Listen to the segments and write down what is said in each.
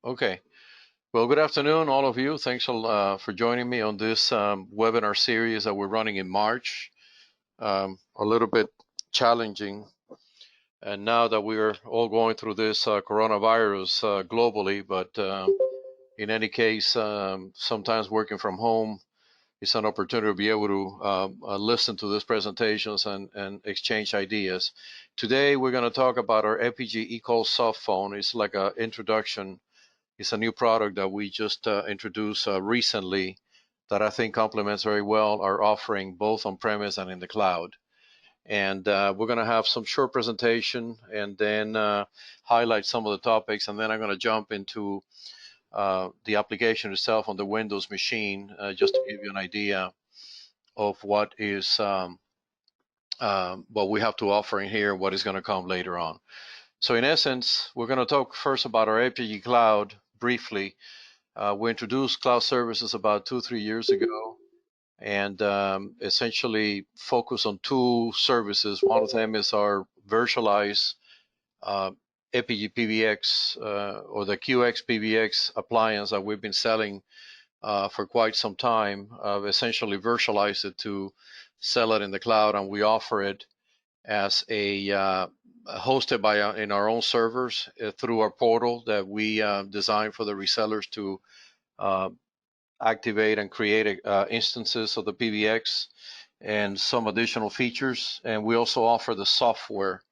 Okay. Well, good afternoon, all of you. Thanks for joining me on this webinar series that we're running in March. A little bit challenging. And now that we're all going through this coronavirus globally, but in any case, sometimes working from home is an opportunity to be able to listen to these presentations and exchange ideas. Today, we're going to talk about our Epygi eQall Softphone. It's like an introduction. It's a new product that we just introduced recently that I think complements very well our offering both on premise and in the cloud. And we're going to have some short presentation and then highlight some of the topics, and then I'm going to jump into the application itself on the Windows machine just to give you an idea of what is what we have to offer in here, what is going to come later on. So in essence, we're going to talk first about our Epygi Cloud briefly. We introduced cloud services about 2-3 years ago, and essentially focus on two services. One of them is our virtualized uh, Epygi PBX or the QX PBX appliance that we've been selling for quite some time. Essentially virtualized it to sell it in the cloud, and we offer it as a hosted by in our own servers through our portal that we designed for the resellers to uh, activate and create instances of the PBX and some additional features. And we also offer the software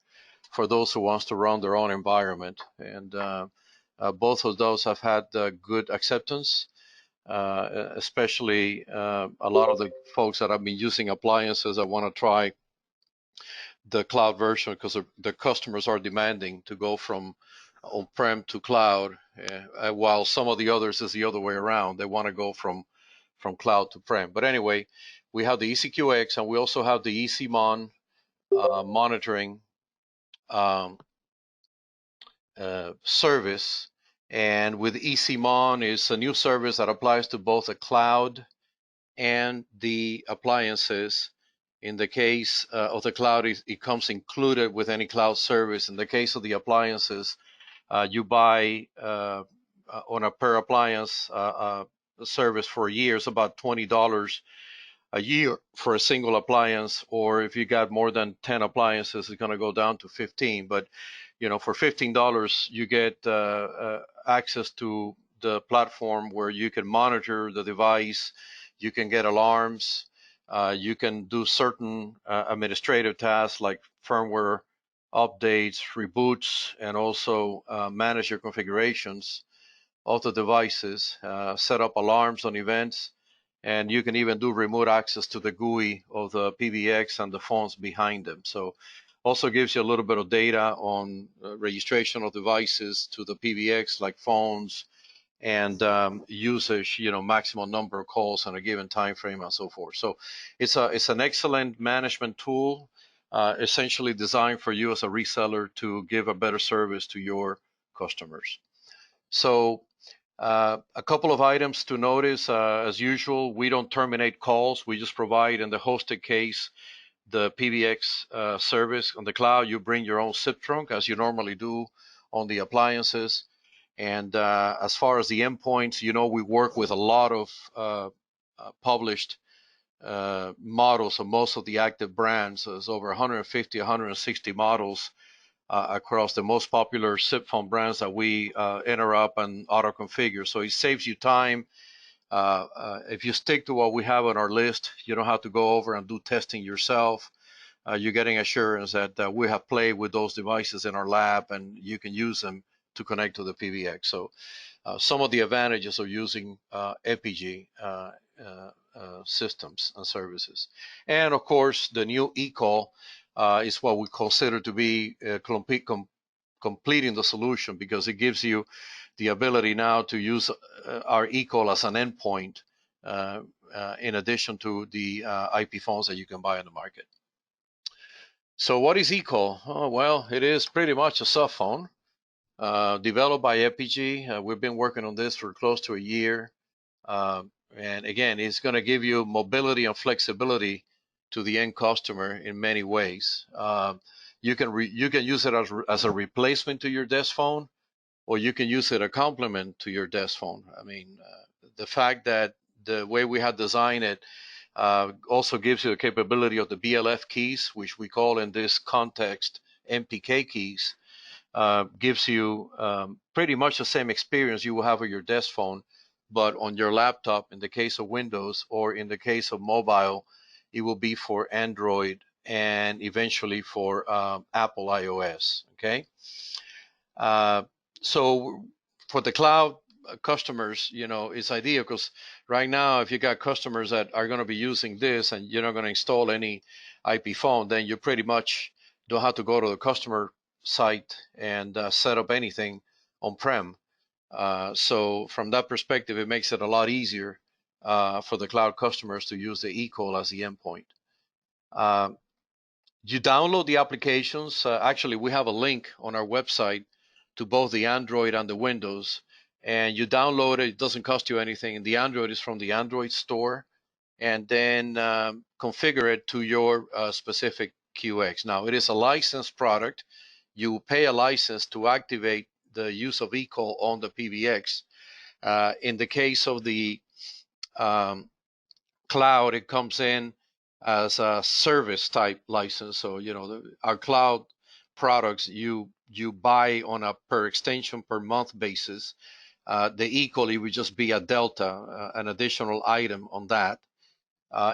for those who wants to run their own environment. And both of those have had good acceptance, especially a lot of the folks that have been using appliances that want to try the cloud version because the customers are demanding to go from on-prem to cloud, while some of the others is the other way around. They want to go from cloud to prem. But anyway, we have the ECQX and we also have the ECMon monitoring um, service. And with ECMon is a new service that applies to both the cloud and the appliances. In the case of the cloud, it comes included with any cloud service. In the case of the appliances, you buy on a per appliance service for years about $20 a year for a single appliance, or if you got more than 10 appliances, it's going to go down to 15. But for $15, you get access to the platform where you can monitor the device, you can get alarms, you can do certain administrative tasks like firmware updates, reboots, and also manage your configurations of the devices, set up alarms on events, and you can even do remote access to the GUI of the PBX and the phones behind them. So also gives you a little bit of data on registration of devices to the PBX, like phones, and usage, maximum number of calls on a given time frame and so forth. So it's an excellent management tool, essentially designed for you as a reseller to give a better service to your customers. So a couple of items to notice. As usual, we don't terminate calls. We just provide, in the hosted case, the PBX service. On the cloud, you bring your own zip trunk, as you normally do on the appliances. And as far as the endpoints, we work with a lot of published models of most of the active brands. There's over 150, 160 models across the most popular SIP phone brands that we enter up and auto configure. So it saves you time. If you stick to what we have on our list, you don't have to go over and do testing yourself. You're getting assurance that we have played with those devices in our lab and you can use them to connect to the PBX. So some of the advantages of using Epygi systems and services. And of course, the new eQall is what we consider to be completing the solution, because it gives you the ability now to use our eQall as an endpoint in addition to the IP phones that you can buy on the market. So what is eQall? Oh, well, it is pretty much a soft phone developed by Epygi. We've been working on this for close to a year. And again, it's going to give you mobility and flexibility to the end customer in many ways. You can use it as a replacement to your desk phone, or you can use it a complement to your desk phone. I mean, the fact that the way we have designed it also gives you the capability of the BLF keys, which we call in this context MPK keys, gives you pretty much the same experience you will have with your desk phone, but on your laptop in the case of Windows, or in the case of mobile, it will be for Android and eventually for Apple iOS. Okay. So for the cloud customers, it's ideal, because right now, if you got customers that are going to be using this and you're not going to install any IP phone, then you pretty much don't have to go to the customer site and set up anything on-prem. So from that perspective, it makes it a lot easier for the cloud customers to use the eQall as the endpoint. You download the applications. Actually, we have a link on our website to both the Android and the Windows, and you download it. It doesn't cost you anything. And the Android is from the Android store, and then configure it to your specific QX. Now, it is a licensed product. You pay a license to activate the use of eQall on the PBX. In the case of the um, cloud, it comes in as a service type license. So our cloud products, you buy on a per extension per month basis. The equally would just be a delta, an additional item on that.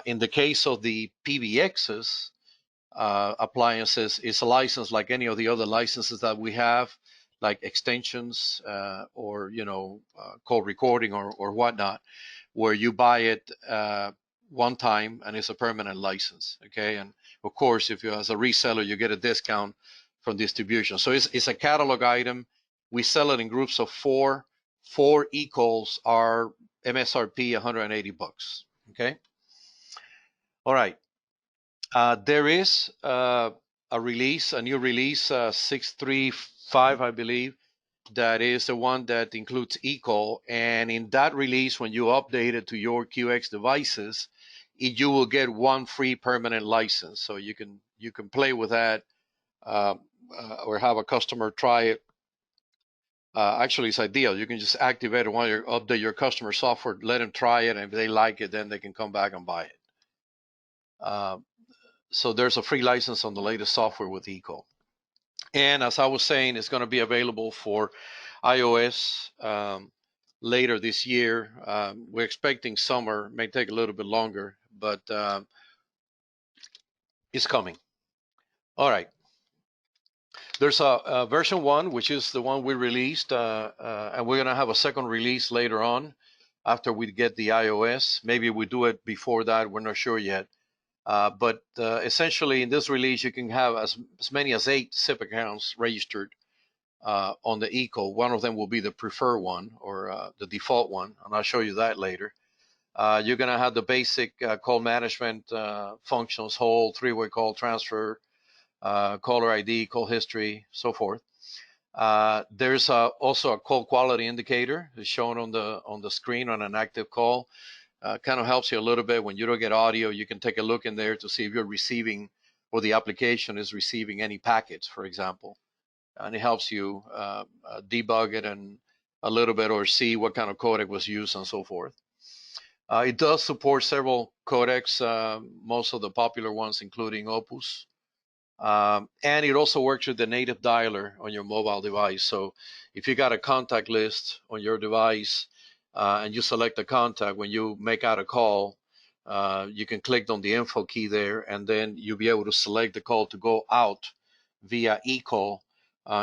In the case of the PBXs appliances, it's a license like any of the other licenses that we have, like extensions or call recording or whatnot, where you buy it one time and it's a permanent license. Okay, and of course, if you as a reseller, you get a discount from distribution. So it's a catalog item. We sell it in groups of four. 4 equals are MSRP $180. Okay. All right. There is a new release, 635, I believe, that is the one that includes eQall. And in that release, when you update it to your QX devices, you will get one free permanent license. So you can play with that or have a customer try it. Actually, it's ideal. You can just activate it while you update your customer software, let them try it, and if they like it, then they can come back and buy it. So there's a free license on the latest software with eQall. And as I was saying, it's going to be available for iOS later this year. We're expecting summer, may take a little bit longer, but it's coming. All right. There's a version 1, which is the one we released, and we're going to have a second release later on after we get the iOS. Maybe we do it before that. We're not sure yet. But essentially, in this release, you can have as many as 8 SIP accounts registered on the eQall. One of them will be the preferred one, or the default one, and I'll show you that later. You're going to have the basic call management functions, hold, three-way call transfer, caller ID, call history, so forth. There's also a call quality indicator. It's shown on the screen on an active call. Kind of helps you a little bit when you don't get audio. You can take a look in there to see if you're receiving, or the application is receiving, any packets, for example. And it helps you debug it and a little bit, or see what kind of codec was used and so forth. It does support several codecs, most of the popular ones, including Opus. And it also works with the native dialer on your mobile device. So if you got a contact list on your device and you select a contact, when you make out a call, you can click on the info key there, and then you'll be able to select the call to go out via eQall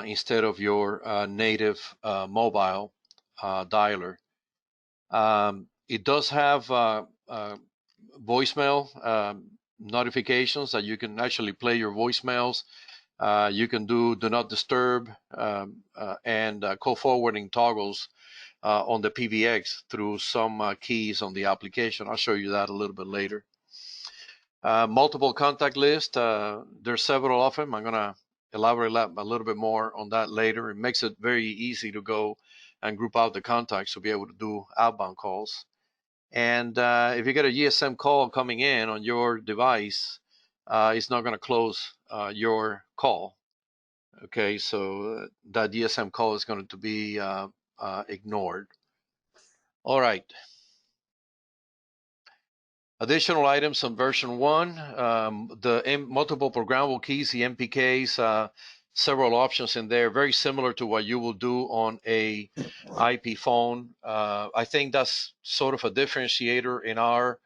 instead of your native mobile dialer. It does have voicemail notifications that you can actually play your voicemails. You can do not disturb and call forwarding toggles on the PBX through some keys on the application. I'll show you that a little bit later. Multiple contact list. There's several of them. I'm going to elaborate a little bit more on that later. It makes it very easy to go and group out the contacts to be able to do outbound calls. And if you get a GSM call coming in on your device, it's not going to close your call. Okay, so that DSM call is going to be ignored. All right. Additional items on version 1, the multiple programmable keys, the MPKs, several options in there, very similar to what you will do on a IP phone. I think that's sort of a differentiator in our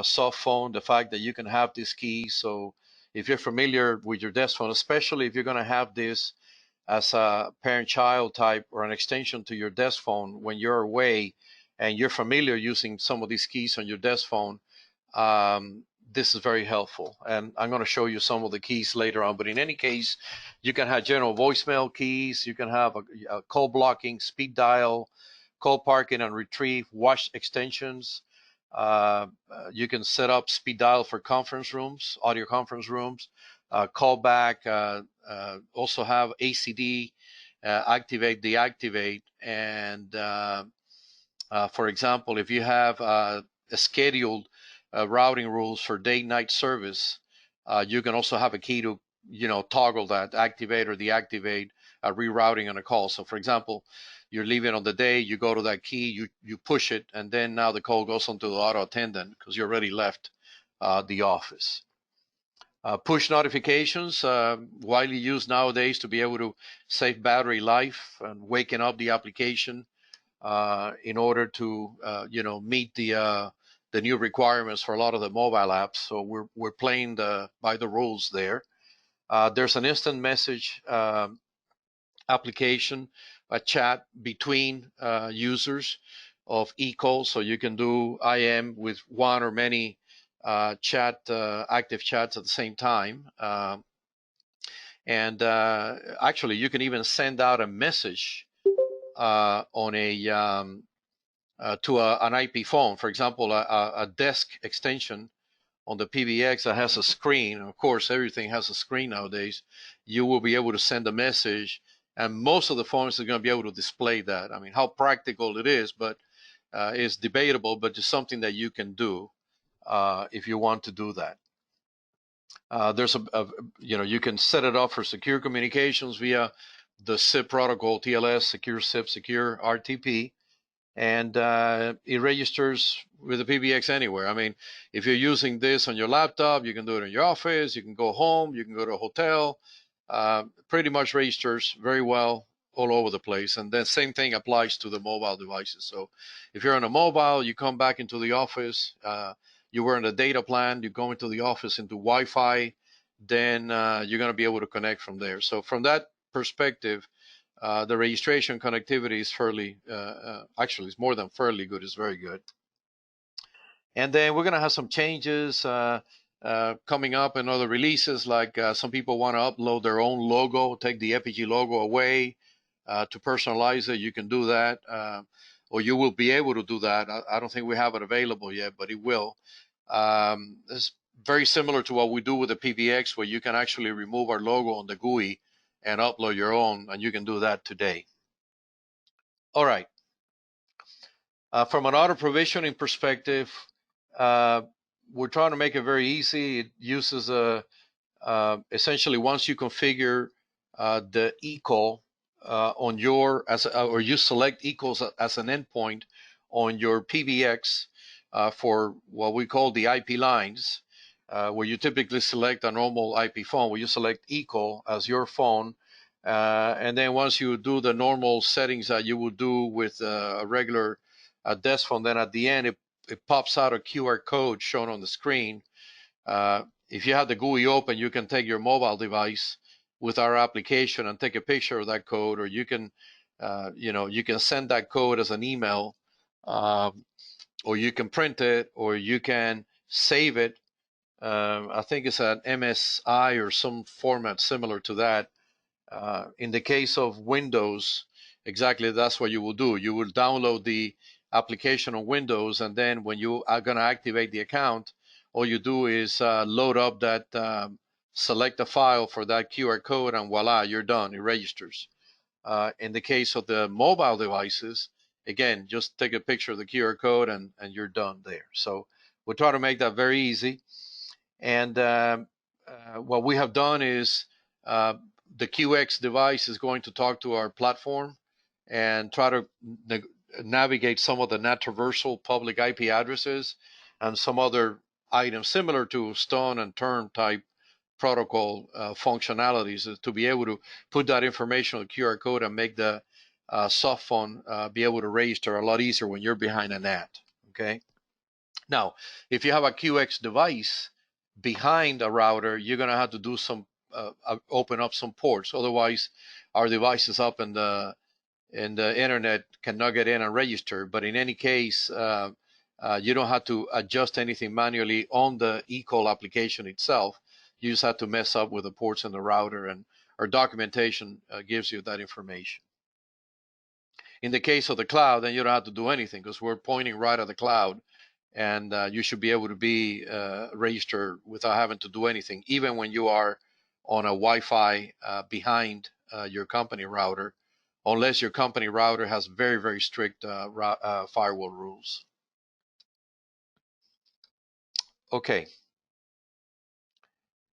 soft phone, the fact that you can have this key. So if you're familiar with your desk phone, especially if you're going to have this as a parent-child type or an extension to your desk phone when you're away and you're familiar using some of these keys on your desk phone, this is very helpful. And I'm going to show you some of the keys later on. But in any case, you can have general voicemail keys. You can have a call blocking, speed dial, call parking and retrieve, watch extensions. You can set up speed dial for conference rooms, audio conference rooms, callback, also have ACD, activate, deactivate. And for example, if you have a scheduled routing rules for day-night service, you can also have a key to, toggle that, activate or deactivate rerouting on a call. So for example, you're leaving on the day, you go to that key, you push it, and then now the call goes onto the auto attendant because you already left the office. Push notifications, widely used nowadays to be able to save battery life and waking up the application in order to meet the new requirements for a lot of the mobile apps. So we're playing by the rules there. There's an instant message application, a chat between users of eQall, so you can do IM with one or many active chats at the same time. And actually, you can even send out a message on a to an IP phone. For example, a desk extension on the PBX that has a screen. Of course, everything has a screen nowadays. You will be able to send a message, and most of the phones are going to be able to display that. I mean, how practical it is, but it's debatable, but it's something that you can do if you want to do that. There's you can set it up for secure communications via the SIP protocol, TLS, secure SIP, secure RTP, and it registers with the PBX anywhere. I mean, if you're using this on your laptop, you can do it in your office, you can go home, you can go to a hotel, pretty much registers very well all over the place. And then same thing applies to the mobile devices. So if you're on a mobile, you come back into the office, you were in a data plan, you go into the office into Wi-Fi, then you're going to be able to connect from there. So from that perspective, the registration connectivity is fairly, actually, it's more than fairly good. It's very good. And then we're going to have some changes coming up in other releases, like some people want to upload their own logo, take the Epygi logo away to personalize it. You can do that, or you will be able to do that. I don't think we have it available yet, but it will. It's very similar to what we do with the PBX, where you can actually remove our logo on the GUI and upload your own, and you can do that today. All right. From an auto provisioning perspective, we're trying to make it very easy. It uses essentially once you configure the eQall on your or you select eQalls as an endpoint on your PBX for what we call the IP lines, where you typically select a normal IP phone, where you select eQall as your phone. And then once you do the normal settings that you would do with a regular desk phone, then at the end it pops out a QR code shown on the screen. If you have the GUI open, you can take your mobile device with our application and take a picture of that code, or you can you can send that code as an email, or you can print it, or you can save it. I think it's an MSI or some format similar to that. In the case of Windows, exactly that's what you will do. You will download the application on Windows, and then when you are going to activate the account, all you do is load up that, select a file for that QR code, and voila, you're done. It registers. In the case of the mobile devices, again, just take a picture of the QR code and you're done there. So we'll try to make that very easy. And what we have done is the QX device is going to talk to our platform and try to navigate some of the NAT traversal public IP addresses and some other items similar to stone and turn type protocol functionalities to be able to put that information on the QR code and make the soft phone be able to register a lot easier when you're behind a NAT. Okay. Now, if you have a QX device behind a router, you're going to have to do some open up some ports. Otherwise, our devices up in the internet cannot get in and register. But in any case, you don't have to adjust anything manually on the eQall application itself. You just have to mess up with the ports in the router, and our documentation gives you that information. In the case of the cloud, then you don't have to do anything because we're pointing right at the cloud, and you should be able to be registered without having to do anything, even when you are on a Wi-Fi behind your company router, unless your company router has very, very strict firewall rules. Okay.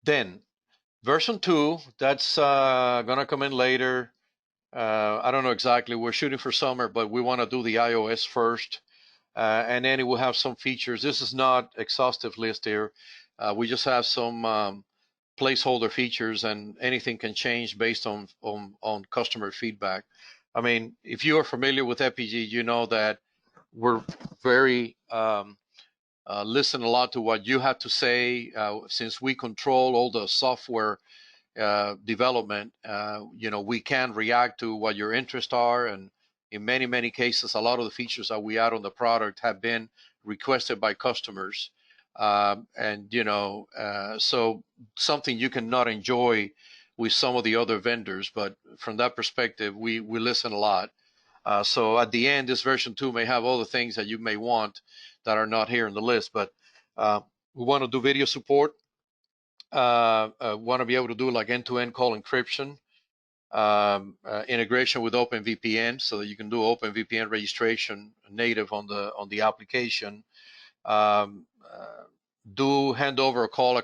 Then version 2, that's going to come in later. I don't know exactly. We're shooting for summer, but we want to do the iOS first. And then it will have some features. This is not exhaustive list here. We just have some placeholder features, and anything can change based on customer feedback. I mean, if you are familiar with Epygi, you know that we're very listen a lot to what you have to say, since we control all the software development. We can react to what your interests are, and in many cases, a lot of the features that we add on the product have been requested by customers, so something you cannot enjoy with some of the other vendors. But from that perspective, we listen a lot. So at the end, this version 2 may have all the things that you may want that are not here in the list, but we want to do video support. Want to be able to do like end-to-end call encryption, integration with OpenVPN, so that you can do OpenVPN registration native on the application. Do handover a call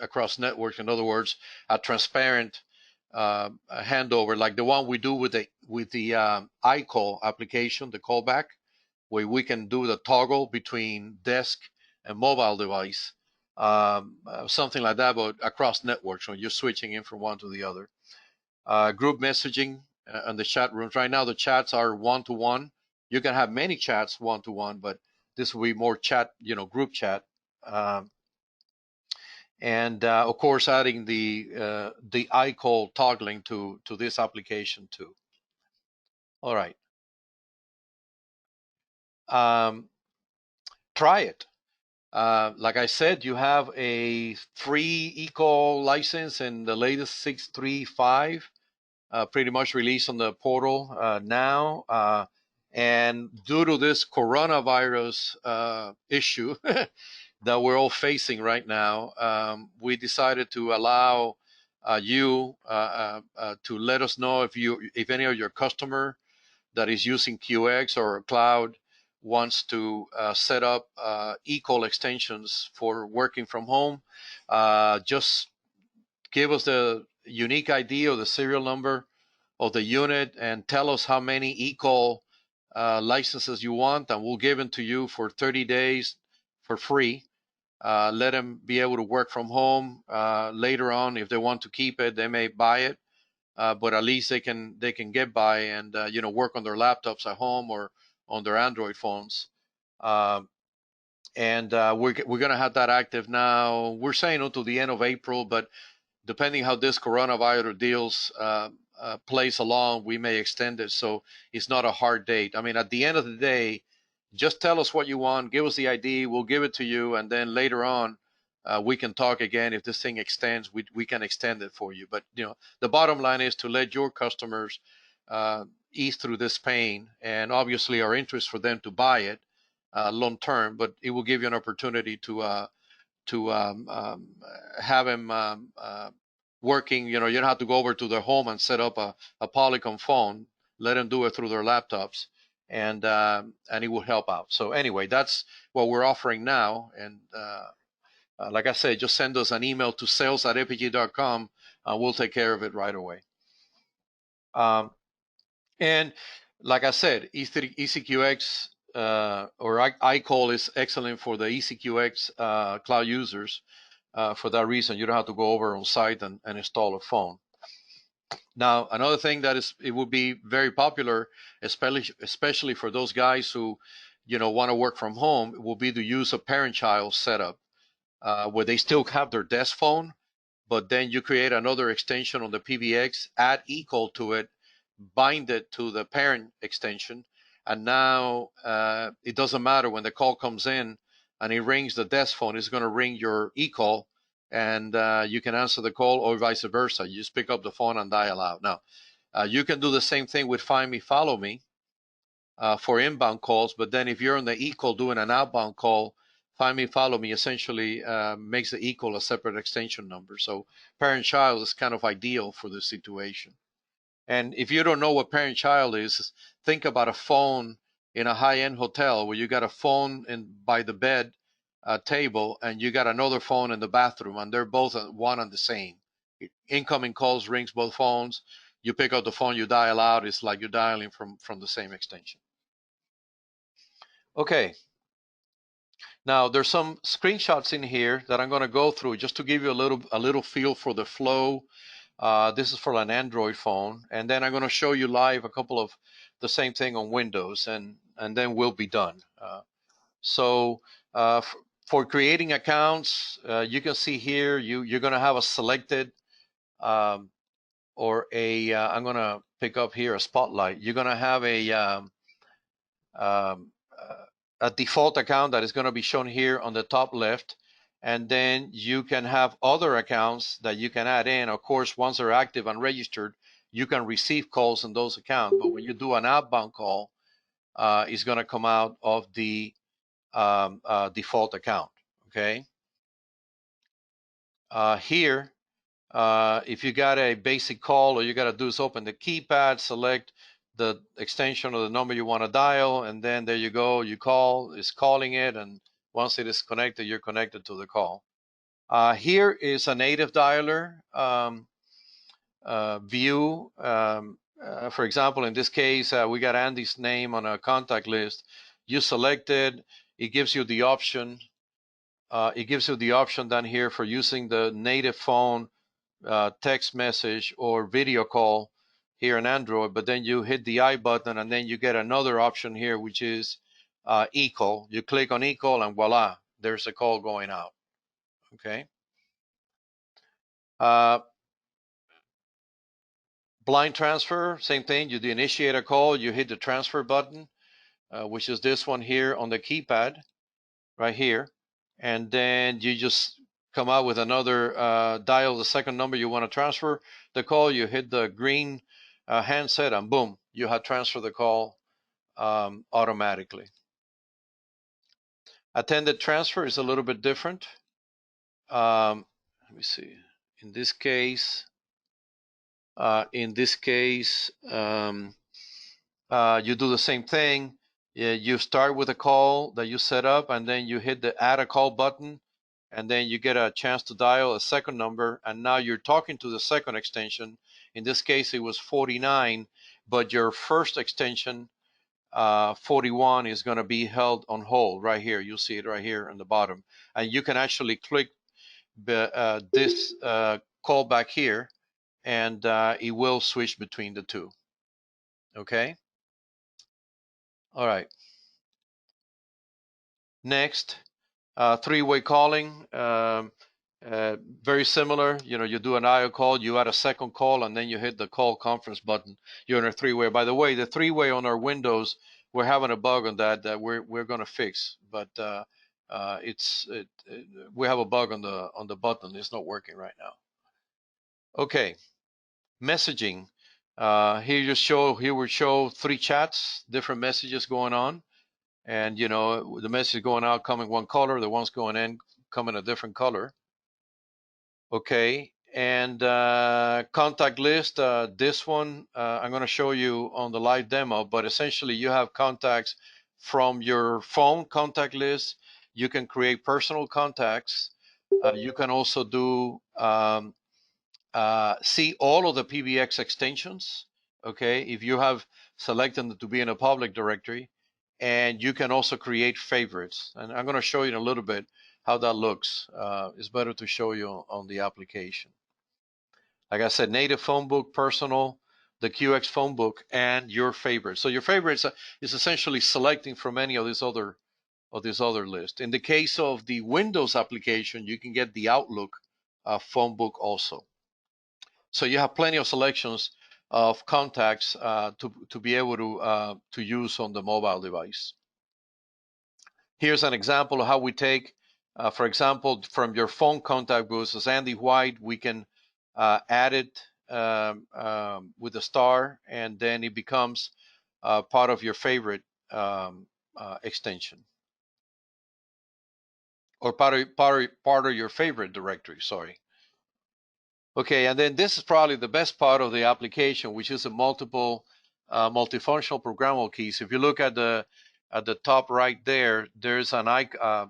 across networks. In other words, a transparent handover, like the one we do with the eQall application, the callback, where we can do the toggle between desk and mobile device, something like that, but across networks when you're switching in from one to the other. Group messaging and the chat rooms. Right now, the chats are one-to-one. You can have many chats one-to-one, but this will be more chat, group chat. And of course, adding the eQall toggling to this application too. All right. Try it. Like I said, you have a free eQall license in the latest 6.3.5, pretty much released on the portal now. And due to this coronavirus issue that we're all facing right now, we decided to allow you to let us know if any of your customer that is using QX or cloud wants to set up eQall extensions for working from home. Just give us the unique ID or the serial number of the unit and tell us how many eQall licenses you want, and we'll give them to you for 30 days for free. Let them be able to work from home. Later on, if they want to keep it, they may buy it. But at least they can get by and work on their laptops at home or on their Android phones. And we're going to have that active now. We're saying until the end of April, but depending how this coronavirus deals plays along, we may extend it. So it's not a hard date. I mean, at the end of the day, just tell us what you want, give us the ID, we'll give it to you, and then later on, we can talk again. If this thing extends, we can extend it for you. But the bottom line is to let your customers ease through this pain, and obviously our interest for them to buy it long term. But it will give you an opportunity to have them working. You don't have to go over to their home and set up a Polycom phone. Let them do it through their laptops, and it will help out. So anyway, that's what we're offering now, and like I said, just send us an email to sales@epygi.com, and we'll take care of it right away. Um, and like I said, ECQX or iQall is excellent for the ECQX cloud users. For that reason, you don't have to go over on site and install a phone. Now, another thing that it would be very popular, especially for those guys who, want to work from home, will be to use a parent-child setup where they still have their desk phone, but then you create another extension on the PBX, add eQall to it, bind it to the parent extension, and now it doesn't matter when the call comes in and it rings the desk phone, it's going to ring your eQall, and you can answer the call or vice versa. You just pick up the phone and dial out. Now, you can do the same thing with Find Me, Follow Me for inbound calls, but then if you're on the eQall doing an outbound call, Find Me, Follow Me essentially makes the eQall a separate extension number. So parent-child is kind of ideal for this situation. And if you don't know what parent-child is, think about a phone in a high-end hotel where you got a phone by the bed table and you got another phone in the bathroom, and they're both one and the same. Incoming calls rings both phones. You pick up the phone, you dial out. It's like you're dialing from the same extension. Okay. Now there's some screenshots in here that I'm going to go through just to give you a little feel for the flow. This is for an Android phone, and then I'm going to show you live a couple of the same thing on Windows, and then we'll be done. So for creating accounts, you can see here you're going to have a selected or a I'm going to pick up here a spotlight. You're going to have um, a default account that is going to be shown here on the top left, and then you can have other accounts that you can add in. Of course, once they're active and registered, you can receive calls on those accounts, but when you do an outbound call, it's going to come out of the default account. Okay. Here, if you got a basic call, all you got to do is open the keypad, select the extension or the number you want to dial, and then there you go. You call, it's calling it, and once it is connected, you're connected to the call. Here is a native dialer view. For example, in this case, we got Andy's name on a contact list. You select it. It gives you the option. It gives you the option down here for using the native phone, text message, or video call here in Android, but then you hit the I button and then you get another option here, which is eCall. You click on eCall and voila, there's a call going out. Okay. Blind transfer, same thing. You initiate a call, you hit the transfer button, which is this one here on the keypad right here, and then you just come out with another dial the second number you want to transfer the call. You hit the green handset and boom, you have transferred the call automatically. Attended transfer is a little bit different. Let me see. In this case, you do the same thing. You start with a call that you set up, and then you hit the add a call button, and then you get a chance to dial a second number, and now you're talking to the second extension. In this case, it was 49, but your first extension, 41, is going to be held on hold right here. You'll see it right here on the bottom, and you can actually click this call back here, and it will switch between the two. Okay. All right. Next, three-way calling. Very similar. You do an IO call, you add a second call, and then you hit the call conference button. You're in a three-way. By the way, the three-way on our Windows, we're having a bug on that we're going to fix. But we have a bug on the button. It's not working right now. Okay, messaging. Here we show three chats, different messages going on. And the message going out coming one color, the ones going in coming a different color. Okay, and contact list, this one I'm going to show you on the live demo, but essentially you have contacts from your phone contact list. You can create personal contacts. You can also do see all of the PBX extensions. okay, if you have selected them to be in a public directory. And you can also create favorites. And I'm going to show you in a little bit how that looks. It's better to show you on the application. Like I said, native phone book, personal, the QX phone book, and your favorites. So your favorites is essentially selecting from any of this other list. In the case of the Windows application, you can get the Outlook phone book also. So you have plenty of selections of contacts to be able to use on the mobile device. Here's an example of how we take, for example, from your phone contact book, as Andy White, we can add it with a star, and then it becomes part of your favorite extension, or part of your favorite directory, sorry. Okay, and then this is probably the best part of the application, which is a multifunctional programmable keys. If you look at the top right there, there's an a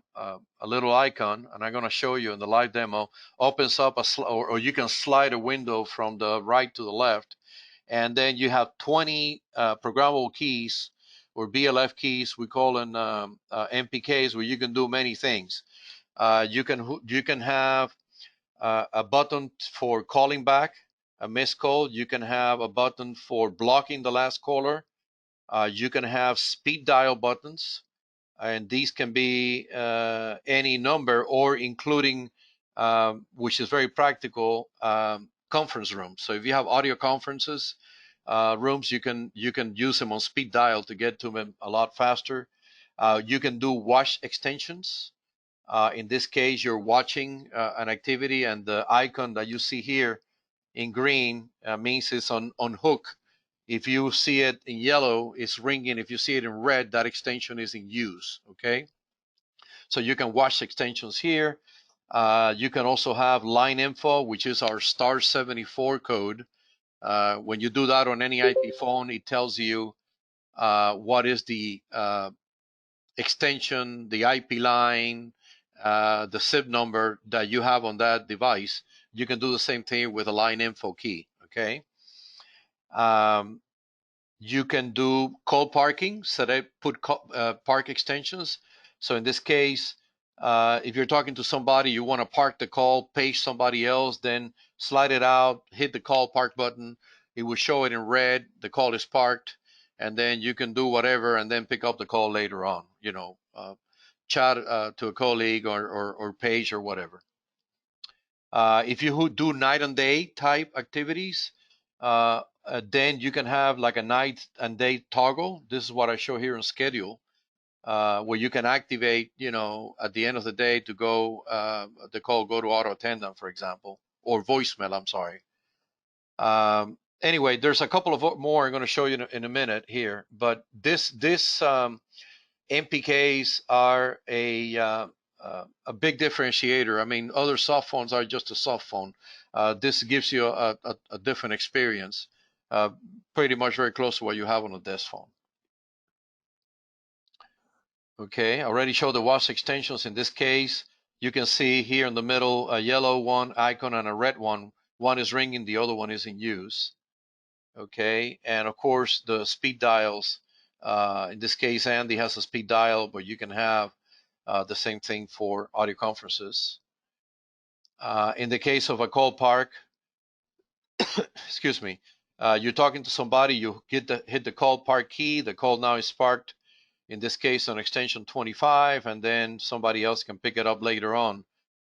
little icon, and I'm going to show you in the live demo. Opens up or you can slide a window from the right to the left, and then you have 20 programmable keys or BLF keys. We call them MPKs, where you can do many things. You can have a button for calling back a missed call. You can have a button for blocking the last caller. You can have speed dial buttons, and these can be any number, or including, which is very practical, conference rooms. So if you have audio conferences rooms, you can use them on speed dial to get to them a lot faster. You can do watch extensions. In this case, you're watching an activity, and the icon that you see here in green means it's on hook. If you see it in yellow, it's ringing. If you see it in red, that extension is in use, okay? So you can watch extensions here. You can also have line info, which is our star 74 code. When you do that on any IP phone, it tells you what is the extension, the IP line, the SIP number that you have on that device. You can do the same thing with a line info key, okay? You can do call parking, so they put park extensions. So in this case, if you're talking to somebody, you want to park the call, page somebody else, then slide it out, hit the call park button. It will show it in red, the call is parked, and then you can do whatever and then pick up the call later on, chat to a colleague or page or whatever. If you do night and day type activities, then you can have like a night and day toggle. This is what I show here in schedule, where you can activate, at the end of the day to go, the call go to auto attendant, for example, or voicemail, I'm sorry. Anyway, there's a couple of more I'm going to show you in a minute here, but this MPKs are a big differentiator. I mean, other soft phones are just a soft phone. This gives you a different experience, pretty much very close to what you have on a desk phone. Okay, I already showed the watch extensions. In this case, you can see here in the middle a yellow one icon and a red one. One is ringing, the other one is in use. Okay, and of course the speed dials. In this case, Andy has a speed dial, but you can have the same thing for audio conferences. In the case of a call park, excuse me, you're talking to somebody, you hit the call park key, the call now is parked, in this case on extension 25, and then somebody else can pick it up later on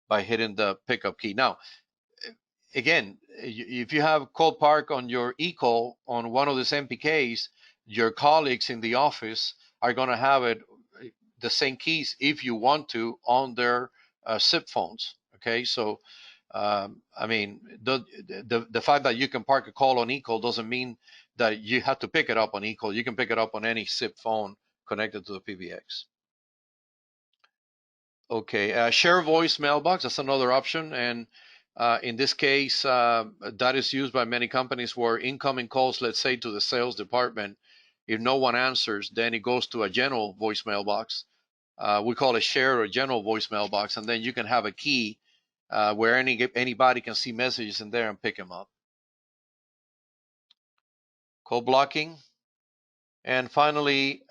by hitting the pickup key. Now, again, if you have call park on your eQall on one of these MPKs, your colleagues in the office are going to have it the same keys if you want to on their SIP phones. Okay, so I mean, the fact that you can park a call on eQall doesn't mean that you have to pick it up on eQall. You can pick it up on any SIP phone connected to the PBX. Okay, share voice mailbox, that's another option. And in this case, that is used by many companies where incoming calls, let's say to the sales department, if no one answers, then it goes to a general voicemail box. We call it share or general voicemail box, and then you can have a key where anybody can see messages in there and pick them up. call blocking, and finally,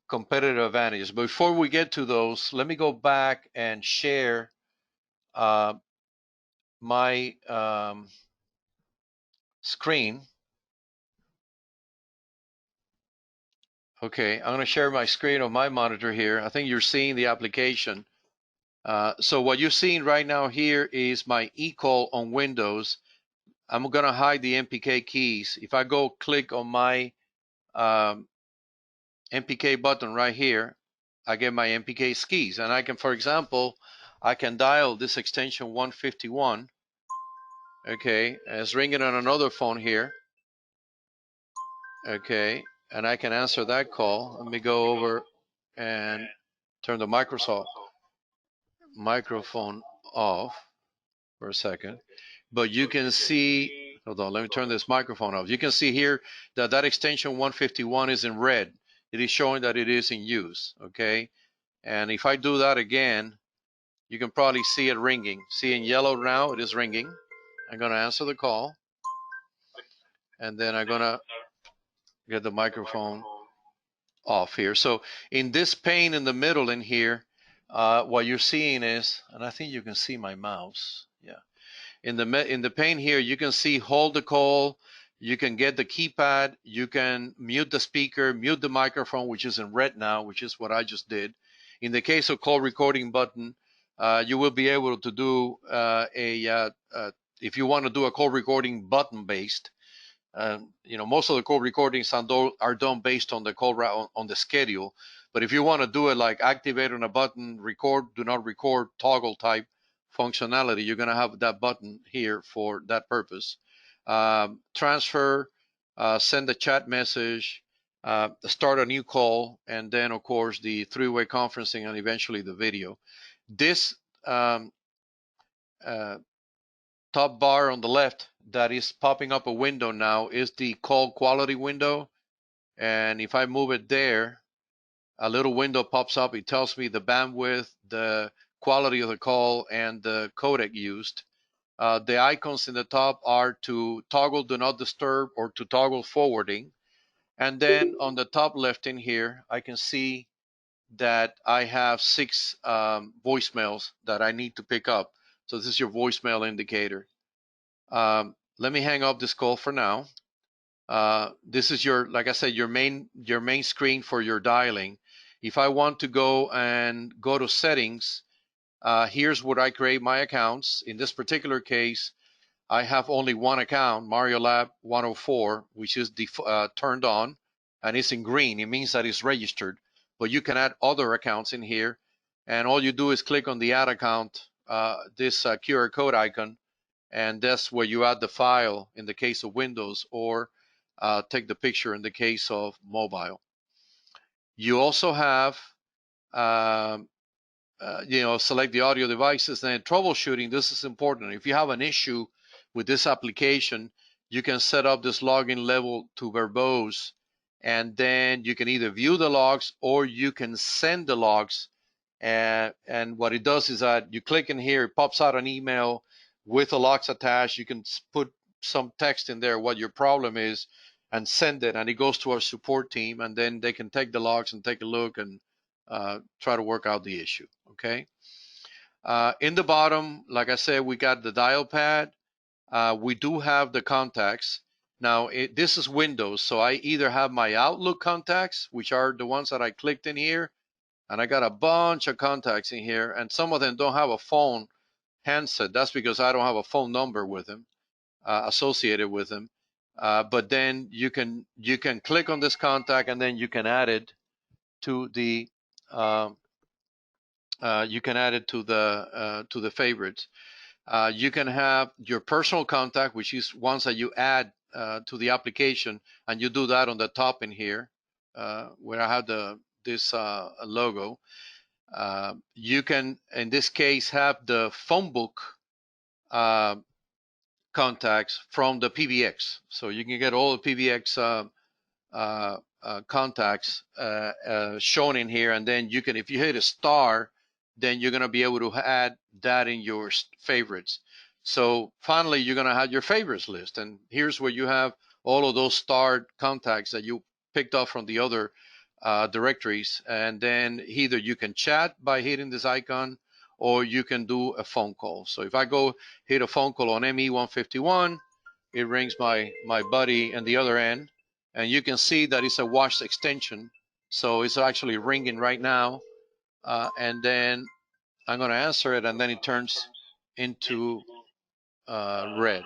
competitive advantages. But before we get to those, let me go back and share my screen. Okay, I'm going to share my screen on my monitor here. I think you're seeing the application. So what you're seeing right now here is my eQall on Windows. I'm going to hide the MPK keys. If I go click on my MPK button right here, I get my MPK keys. And I can, for example, I can dial this extension 151. Okay, it's ringing on another phone here. Okay, and I can answer that call. Let me go over and turn the microphone off for a second. But you can see, hold on, let me turn this microphone off. You can see here that that extension 151 is in red. It is showing that it is in use, okay? And if I do that again, you can probably see it ringing. See in yellow now, it is ringing. I'm gonna answer the call. And then I'm gonna get the microphone off here. So in this pane in the middle in here, what you're seeing is, and I think you can see my mouse, yeah. In the pane here, you can see hold the call, you can get the keypad, you can mute the speaker, mute the microphone, which is in red now, which is what I just did. In the case of call recording button, you will be able to do if you want to do a call recording button based, most of the call recordings are done based on the call route on the schedule. But if you want to do it like activate on a button, record, do not record, toggle type functionality, you're going to have that button here for that purpose. Transfer, send a chat message, start a new call, and then, of course, the three-way conferencing and eventually the video. This top bar on the left that is popping up a window now is the call quality window. And if I move it there, a little window pops up. It tells me the bandwidth, the quality of the call, and the codec used. The icons in the top are to toggle do not disturb or to toggle forwarding. And then on the top left in here, I can see that I have 6 voicemails that I need to pick up. So this is your voicemail indicator. Let me hang up this call for now. This is your, like I said, your main screen for your dialing. If I want to go to settings, here's where I create my accounts. In this particular case, I have only one account, Mario Lab 104, which is turned on, and it's in green. It means that it's registered. But you can add other accounts in here, and all you do is click on the add account, this QR code icon, and that's where you add the file in the case of Windows, or take the picture in the case of mobile. You also have, select the audio devices, and troubleshooting. This is important. If you have an issue with this application, you can set up this login level to verbose, and then you can either view the logs or you can send the logs. And what it does is that you click in here, it pops out an email with the logs attached. You can put some text in there what your problem is and send it, and it goes to our support team, and then they can take the logs and take a look and try to work out the issue. Okay. In the bottom, like I said, we got the dial pad. We do have the contacts. Now, this is Windows, so I either have my Outlook contacts, which are the ones that I clicked in here, and I got a bunch of contacts in here, and some of them don't have a phone handset. That's because I don't have a phone number with them, associated with them. But then you can click on this contact, and then you can add it to the favorites. You can have your personal contact, which is ones that you add to the application, and you do that on the top in here, where I have this logo. You can, in this case, have the phone book contacts from the PBX. So you can get all the PBX contacts shown in here, and then you can, if you hit a star, then you're going to be able to add that in your favorites. So finally, you're going to have your favorites list, and here's where you have all of those starred contacts that you picked up from the other directories. And then either you can chat by hitting this icon, or you can do a phone call. So if I go hit a phone call on ME151, it rings my buddy on the other end, and you can see that it's a washed extension. So it's actually ringing right now. And then I'm going to answer it, and then it turns into red.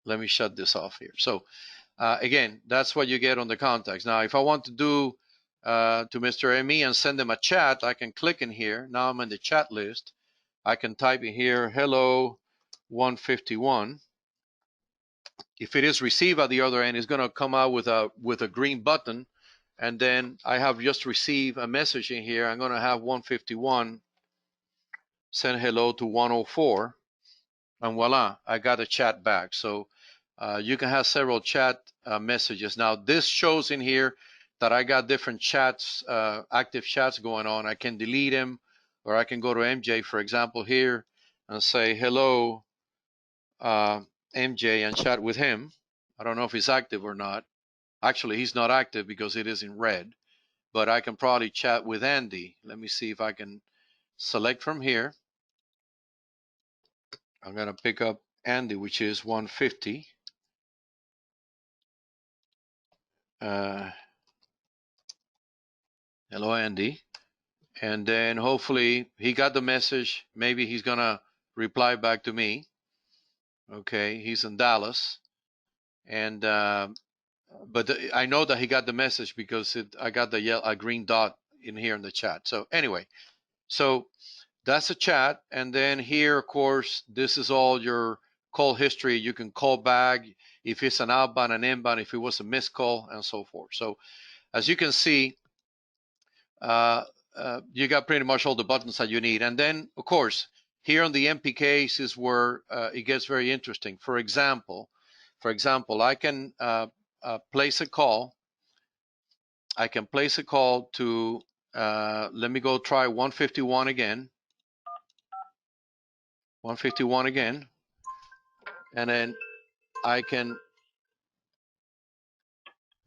Let me shut this off here. So again, that's what you get on the contacts. Now, if I want to do to Mr. ME and send them a chat, I can click in here. Now I'm in the chat list. I can type in here, hello 151. If it is received at the other end, it's going to come out with a green button. And then I have just received a message in here. I'm going to have 151 send hello to 104. And voila, I got a chat back. So you can have several chat messages. Now this shows in here that I got different chats, active chats going on. I can delete them, or I can go to MJ, for example, here and say hello MJ and chat with him. I don't know if he's active or not. Actually, he's not active because it is in red, but I can probably chat with Andy. Let me see if I can select from here. I'm going to pick up Andy, which is 150. Hello, Andy. And then hopefully he got the message. Maybe he's going to reply back to me. Okay, he's in Dallas. And but I know that he got the message because I got the a green dot in here in the chat. So anyway, so that's a chat. And then here, of course, this is all your call history. You can call back if it's an outbound, an inbound, if it was a missed call, and so forth. So as you can see, you got pretty much all the buttons that you need. And then, of course, here on the MPKs is where it gets very interesting. For example, I can place a call. I can place a call to, let me go try 151 again. 151 again. And then I can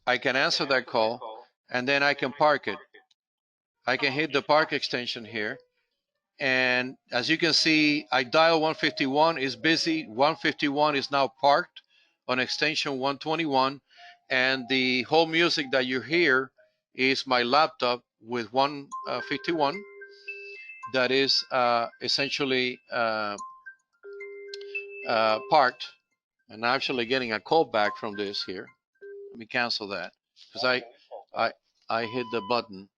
answer that call, and then I can park it. I can hit the park extension here. And as you can see, I dial 151 is busy. 151 is now parked on extension 121. And the whole music that you hear is my laptop with 151 that is essentially parked. And I'm actually getting a call back from this here. Let me cancel that because I hit the button.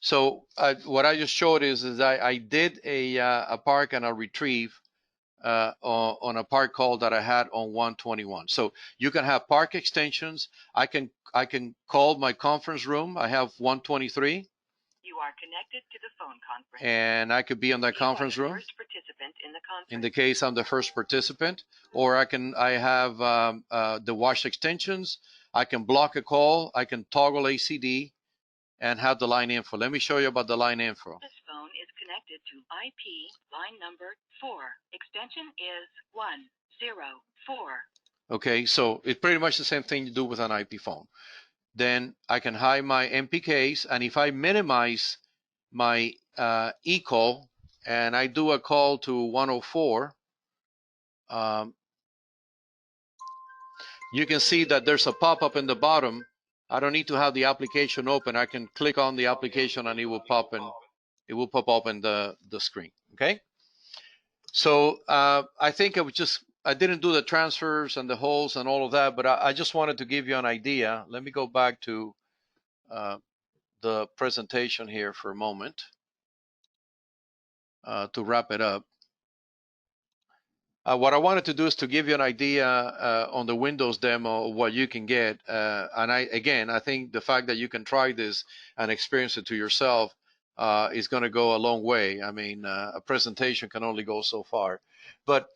So what I just showed is I did a park and a retrieve on a park call that I had on 121. So you can have park extensions. I can call my conference room. I have 123. You are connected to the phone conference. And I could be on that conference room. First participant in the conference. In the case I'm the first participant, or I have the wash extensions. I can block a call. I can toggle ACD and have the line info. Let me show you about the line info. This phone is connected to IP line number 4. Extension is 104. Okay, so it's pretty much the same thing you do with an IP phone. Then I can hide my MPKs, and if I minimize my eCall and I do a call to 104, you can see that there's a pop-up in the bottom. I don't need to have the application open. I can click on the application and it will pop up in the screen. Okay. So I think I didn't do the transfers and the holes and all of that, but I just wanted to give you an idea. Let me go back to the presentation here for a moment to wrap it up. What I wanted to do is to give you an idea on the Windows demo of what you can get. And I think the fact that you can try this and experience it to yourself is going to go a long way. I mean, a presentation can only go so far. But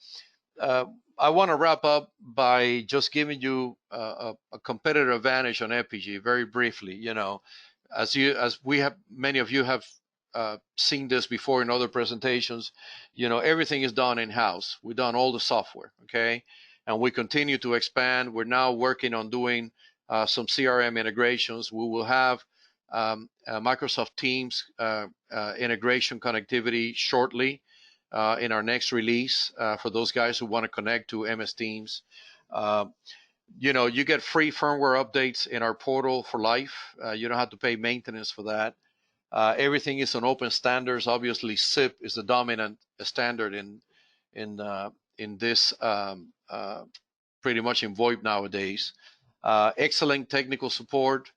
I want to wrap up by just giving you a competitive advantage on Epygi very briefly. You know, as many of you have seen this before in other presentations, you know, everything is done in-house. We've done all the software, okay? and we continue to expand. We're now working on doing some CRM integrations. We will have Microsoft Teams integration connectivity shortly in our next release for those guys who want to connect to MS Teams. You get free firmware updates in our portal for life. You don't have to pay maintenance for that. Everything is on open standards. Obviously, SIP is the dominant standard in this pretty much in VoIP nowadays. Excellent technical support.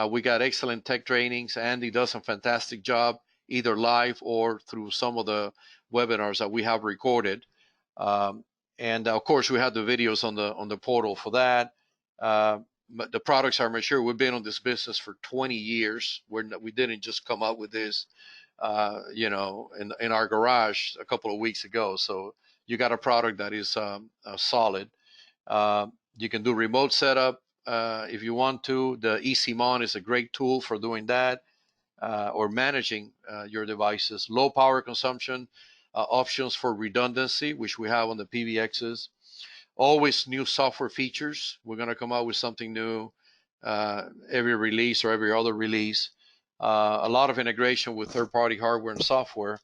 We got excellent tech trainings. Andy does a fantastic job, either live or through some of the webinars that we have recorded. And of course, we have the videos on the portal for that. But the products are mature. We've been on this business for 20 years. We didn't just come up with this, in our garage a couple of weeks ago. So you got a product that is solid. You can do remote setup if you want to. The ECMon is a great tool for doing that or managing your devices. Low power consumption, options for redundancy, which we have on the PBXs. Always new software features. We're going to come out with something new every release or every other release. A lot of integration with third-party hardware and software,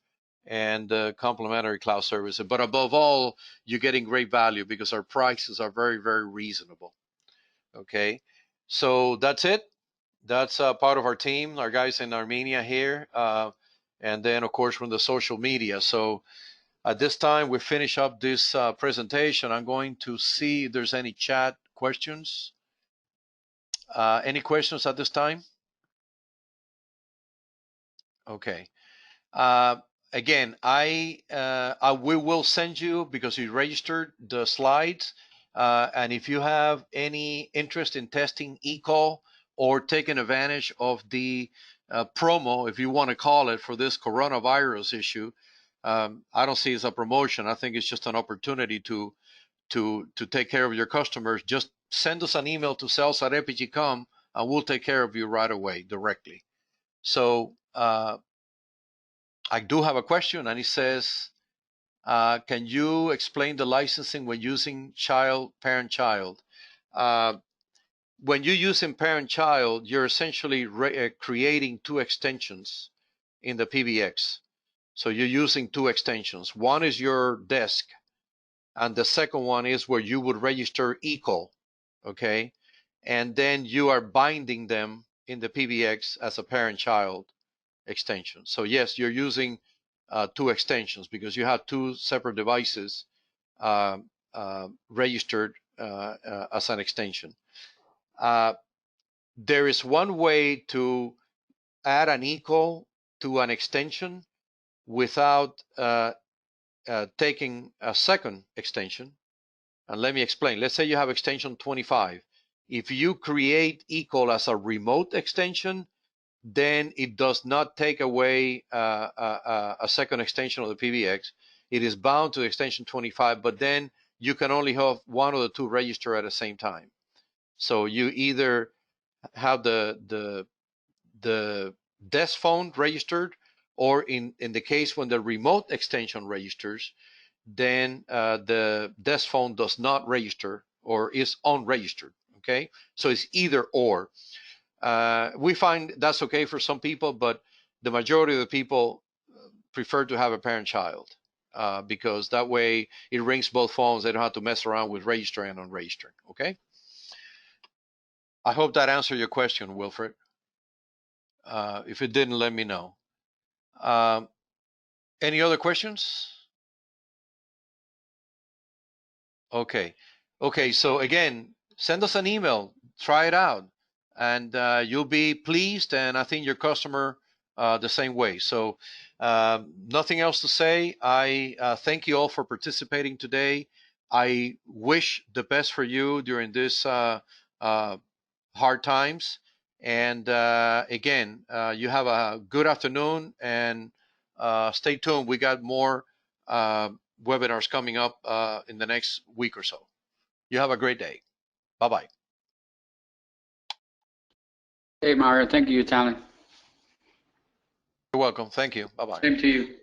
and complementary cloud services. But above all, you're getting great value because our prices are very, very reasonable. Okay, so that's it. That's part of our team, our guys in Armenia here, and then of course from the social media. So at this time, we finish up this presentation. I'm going to see if there's any chat questions. Any questions at this time? Okay. Again, we will send you, because you registered, the slides. And if you have any interest in testing eQall or taking advantage of the promo, if you want to call it, for this coronavirus issue, I don't see it as a promotion. I think it's just an opportunity to take care of your customers. Just send us an email to sales@epygi.com, and we'll take care of you right away directly. So I do have a question, and it says, can you explain the licensing when using parent-child? When you're using parent-child, you're essentially creating two extensions in the PBX. So you're using two extensions. One is your desk, and the second one is where you would register eQall, okay? And then you are binding them in the PBX as a parent-child extension. So yes, you're using two extensions because you have two separate devices registered as an extension. There is one way to add an eQall to an extension without taking a second extension. And let me explain. Let's say you have extension 25. If you create eQall as a remote extension, then it does not take away a second extension of the PBX. It is bound to extension 25, but then you can only have one of the two register at the same time. So you either have the desk phone registered, or in the case when the remote extension registers, then the desk phone does not register or is unregistered. Okay, so it's either or. We find that's okay for some people, but the majority of the people prefer to have a parent-child because that way it rings both phones. They don't have to mess around with registering and unregistering. Okay. I hope that answered your question, Wilfred. If it didn't, let me know. Any other questions? Okay. Okay. So again, send us an email. Try it out, and you'll be pleased. And I think your customer the same way. So nothing else to say. I thank you all for participating today. I wish the best for you during this hard times. And again, you have a good afternoon, and stay tuned. We got more webinars coming up in the next week or so. You have a great day. Bye-bye. Hey, Mario. Thank you, Tally. You're welcome. Thank you. Bye-bye. Same to you.